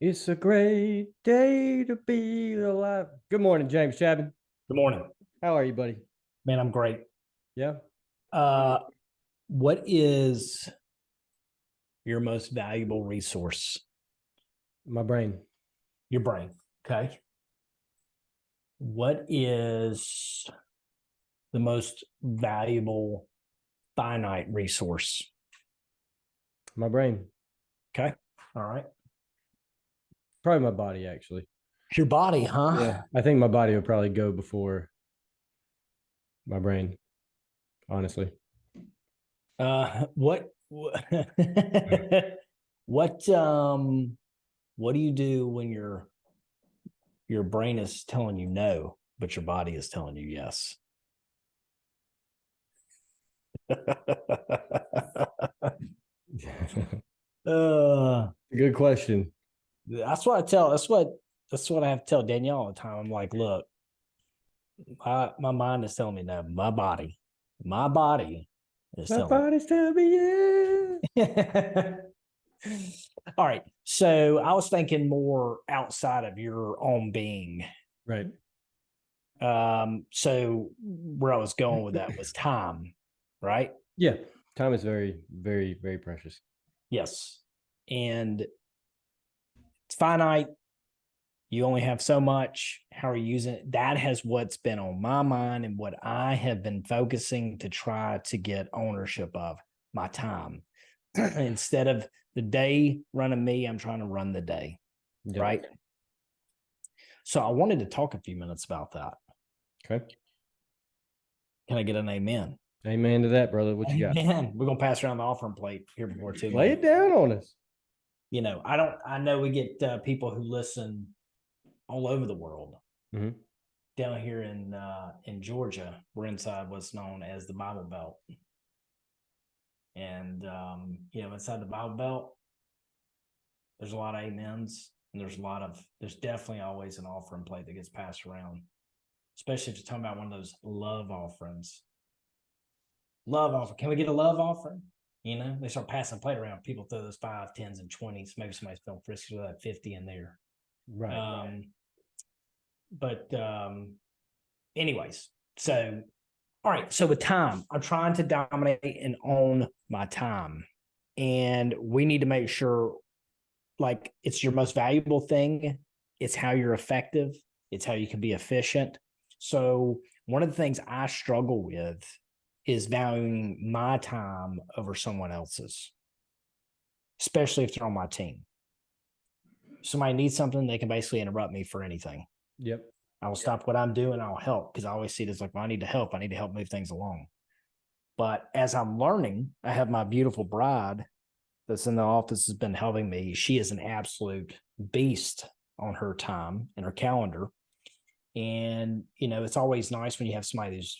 It's a great day to be alive. Good morning, James Chapman. Good morning, How are you, buddy? man. I'm great. Yeah. Uh, what is your most valuable resource? My brain. Your brain. Okay. What is the most valuable finite resource? My brain. Okay. All right. Probably my body, actually. Your body, huh? Yeah. I think my body would probably go before my brain, honestly. What what what do you do when your brain is telling you no, but your body is telling you yes? uh Good question. that's what I have to tell Danielle all the time. I'm like, look, my mind is telling me no. My body is My telling body's telling me yeah. me. All right. So I was thinking more outside of your own being. Right. So where I was going with that was time, right? Yeah. Time is very, very, very precious. Yes. And it's finite. You only have so much. How are you using it? That has what's been on my mind and what I have been focusing to try to get ownership of my time. Instead of the day running me, I'm trying to run the day. Yep. Right. So I wanted to talk a few minutes about that. Okay. Can I get an amen? Amen to that, brother. What you got? Amen. We're gonna pass around the offering plate here before too. Lay it down on us. I know we get people who listen all over the world. Mm-hmm. Down here in Georgia, we're inside what's known as the Bible Belt, and inside the Bible Belt, there's a lot of amens, and there's definitely always an offering plate that gets passed around, especially if you're talking about one of those love offerings. Love offering. Can we get a love offering? They start passing the plate around. People throw those 5, 10s, and 20s. Maybe somebody's feeling frisky with that 50 in there. Right. But anyways, so all right. So with time, I'm trying to dominate and own my time. And we need to make sure like it's your most valuable thing. It's how you're effective. It's how you can be efficient. So one of the things I struggle with is valuing my time over someone else's, especially if they're on my team. Somebody needs something, they can basically interrupt me for anything. Yep. I will stop what I'm doing. I'll help because I always see it as like, well, I need to help. I need to help move things along. But as I'm learning, I have my beautiful bride that's in the office has been helping me. She is an absolute beast on her time and her calendar. And, it's always nice when you have somebody who's,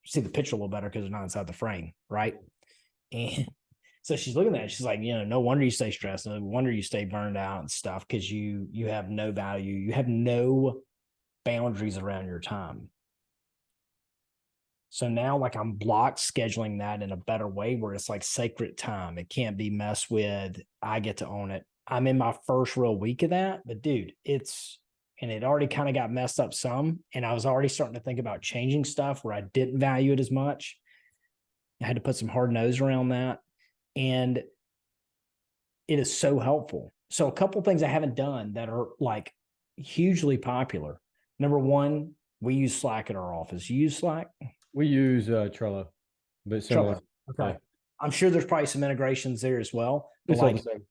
see the picture a little better because they're not inside the frame. Right. And so she's looking at it. She's like, no wonder you stay stressed. No wonder you stay burned out and stuff because you have no value. You have no boundaries around your time. So now, like, I'm blocked scheduling that in a better way where it's like sacred time. It can't be messed with. I get to own it. I'm in my first real week of that, but dude, it already kind of got messed up some. And I was already starting to think about changing stuff where I didn't value it as much. I had to put some hard nose around that. And it is so helpful. So a couple of things I haven't done that are like hugely popular. Number one, we use Slack at our office. You use Slack? We use Trello, but similar. Trello. Okay. Yeah. I'm sure there's probably some integrations there as well. But It's all the same.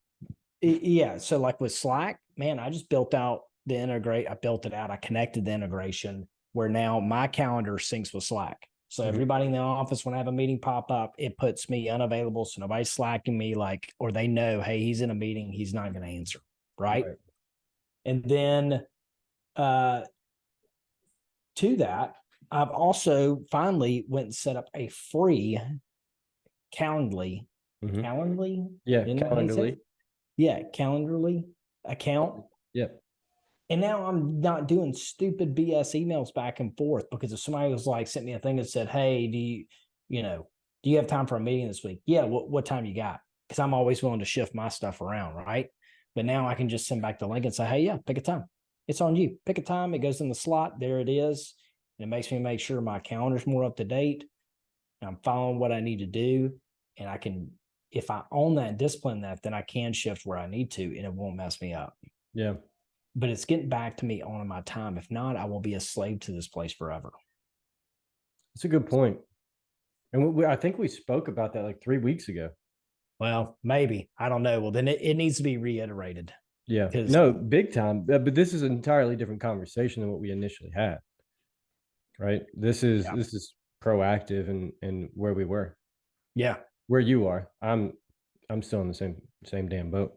yeah. So like with Slack, man, I just built out I built it out. I connected the integration where now my calendar syncs with Slack. So everybody in the office, when I have a meeting pop up, it puts me unavailable. So nobody's slacking me or they know, hey, he's in a meeting. He's not going to answer. Right. And then to that, I've also finally went and set up a free Calendly. Calendly? Yeah, Calendly. Yeah, Calendly account. Yep. And now I'm not doing stupid BS emails back and forth because if somebody was like sent me a thing that said, hey, do you have time for a meeting this week? Yeah, what time you got? Because I'm always willing to shift my stuff around, right? But now I can just send back the link and say, hey, yeah, pick a time. It's on you. Pick a time. It goes in the slot. There it is. And it makes me make sure my calendar's more up to date. I'm following what I need to do. And I can, if I own that and discipline that, then I can shift where I need to and it won't mess me up. Yeah. But it's getting back to me owning my time. If not, I will be a slave to this place forever. It's a good point. And I think we spoke about that like 3 weeks ago. Well, maybe. I don't know. Well, then it needs to be reiterated. Yeah. No, big time. But this is an entirely different conversation than what we initially had. Right. This is proactive and where we were. Yeah. Where you are. I'm still in the same damn boat.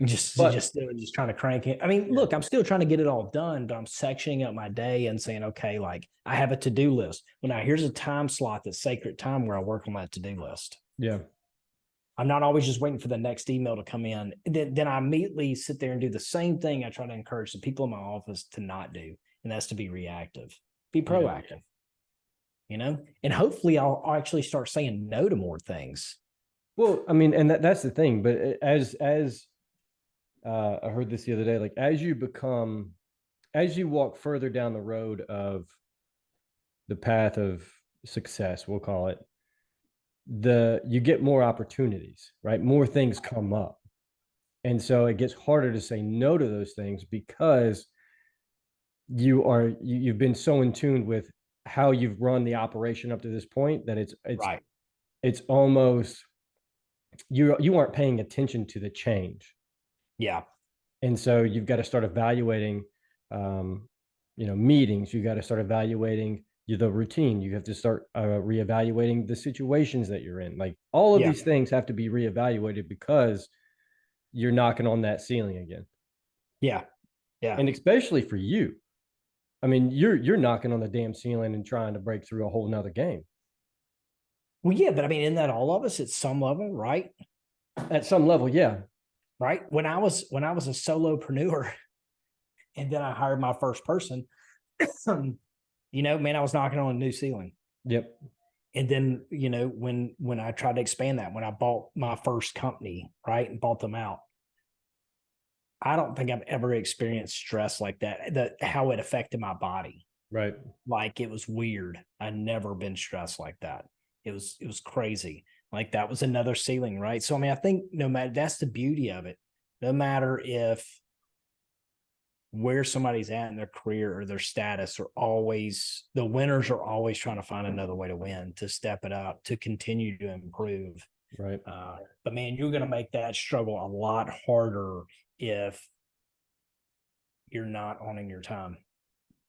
Just trying to crank it. I mean, look, I'm still trying to get it all done, but I'm sectioning up my day and saying, okay, like I have a to-do list. Well, now here's a time slot that's sacred time where I work on that to-do list. Yeah. I'm not always just waiting for the next email to come in. Then I immediately sit there and do the same thing I try to encourage the people in my office to not do, and that's to be reactive. Be proactive, and hopefully I'll actually start saying no to more things. Well, I mean, and that's the thing. But as I heard this the other day, like as you walk further down the road of the path of success, we'll call it, you get more opportunities, right? More things come up. And so it gets harder to say no to those things because you've been so in tune with how you've run the operation up to this point that it's right. It's almost you aren't paying attention to the change. Yeah. And so you've got to start evaluating meetings. You got to start evaluating the routine. You have to start reevaluating the situations that you're in. Like all of these things have to be reevaluated because you're knocking on that ceiling again. Yeah. Yeah. And especially for you. I mean, you're knocking on the damn ceiling and trying to break through a whole nother game. Well, yeah, but I mean, isn't that all of us at some level, right? At some level, yeah. Right. When I was a solopreneur and then I hired my first person, man, I was knocking on a new ceiling. Yep. And then, when I tried to expand that, when I bought my first company, right, and bought them out, I don't think I've ever experienced stress like that, how it affected my body. Right. Like it was weird. I'd never been stressed like that. It was crazy. Like that was another ceiling, right? So, I mean, I think that's the beauty of it. No matter if where somebody's at in their career or their status the winners are always trying to find another way to win, to step it up, to continue to improve. Right. But man, you're going to make that struggle a lot harder if you're not owning your time.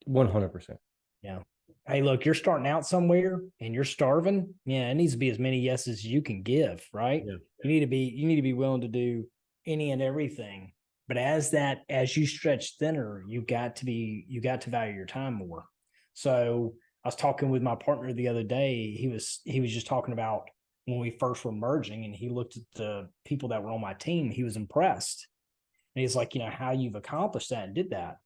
100%. Yeah. Hey, look, you're starting out somewhere and you're starving. Yeah, it needs to be as many yeses as you can give, right? Yeah. You need to be willing to do any and everything. But as you stretch thinner, you got to value your time more. So I was talking with my partner the other day. He was just talking about when we first were merging, and he looked at the people that were on my team. He was impressed. And he's like, how you've accomplished that and did that.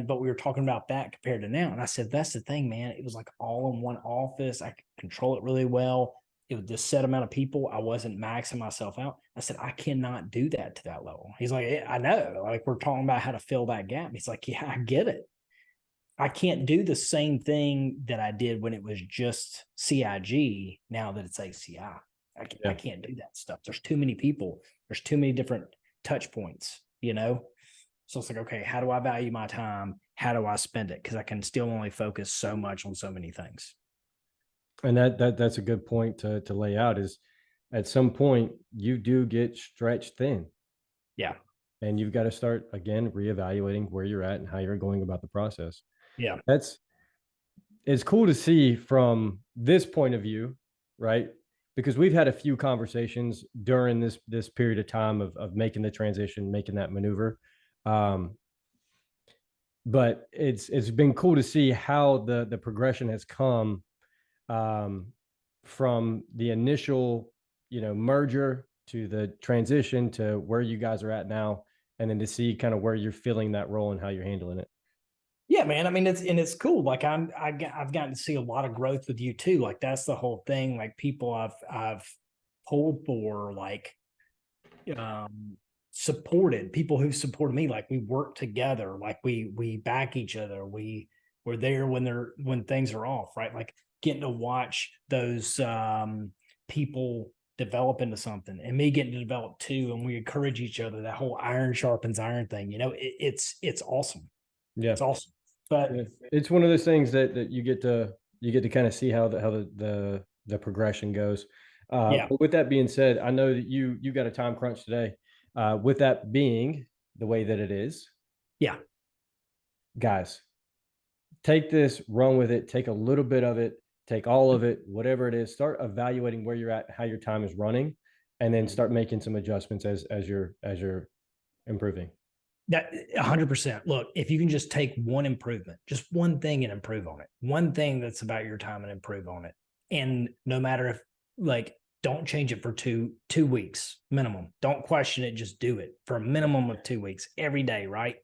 But we were talking about that compared to now. And I said, that's the thing, man. It was like all in one office. I could control it really well. It was this set amount of people. I wasn't maxing myself out. I said, I cannot do that to that level. He's like, I know. Like we're talking about how to fill that gap. He's like, yeah, I get it. I can't do the same thing that I did when it was just CIG now that it's ACI. I can't do that stuff. There's too many people. There's too many different touch points, So it's like, okay, how do I value my time? How do I spend it? Because I can still only focus so much on so many things. And that's a good point to lay out is at some point you do get stretched thin. Yeah. And you've got to start again reevaluating where you're at and how you're going about the process. Yeah. It's cool to see from this point of view, right? Because we've had a few conversations during this period of time of making the transition, making that maneuver. But it's been cool to see how the progression has come from the initial, merger to the transition to where you guys are at now, and then to see kind of where you're filling that role and how you're handling it. Yeah, man. I mean, it's cool. Like I've gotten to see a lot of growth with you too. Like that's the whole thing. Like people I've pulled for, like, supported, people who supported me, like we work together, like we back each other. We're there when things are off, right? Like getting to watch those people develop into something and me getting to develop too. And we encourage each other, that whole iron sharpens iron thing, it's awesome. Yeah. It's awesome. But Yeah. It's one of those things that you get to kind of see how the progression goes. yeah, But with that being said, I know that you got a time crunch today. With that being the way that it is, yeah, guys, take this, run with it, take a little bit of it, take all of it, whatever it is, start evaluating where you're at, how your time is running, and then start making some adjustments as you're improving. that 100%. Look, if you can just take one improvement, just one thing and improve on it, one thing that's about your time and improve on it. And no matter if like, don't change it for two weeks minimum. Don't question it. Just do it for a minimum of 2 weeks every day. Right.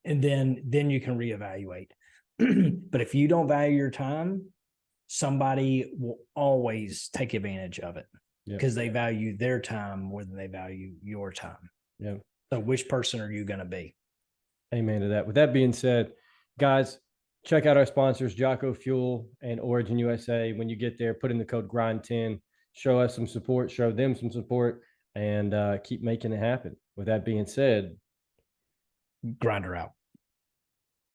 And then you can reevaluate. But if you don't value your time, somebody will always take advantage of it because they value their time more than they value your time. Yeah. So which person are you going to be? Amen to that. With that being said, guys, check out our sponsors, Jocko Fuel and Origin USA. When you get there, put in the code GRIND10, show us some support, show them some support, and keep making it happen. With that being said, Grinder out.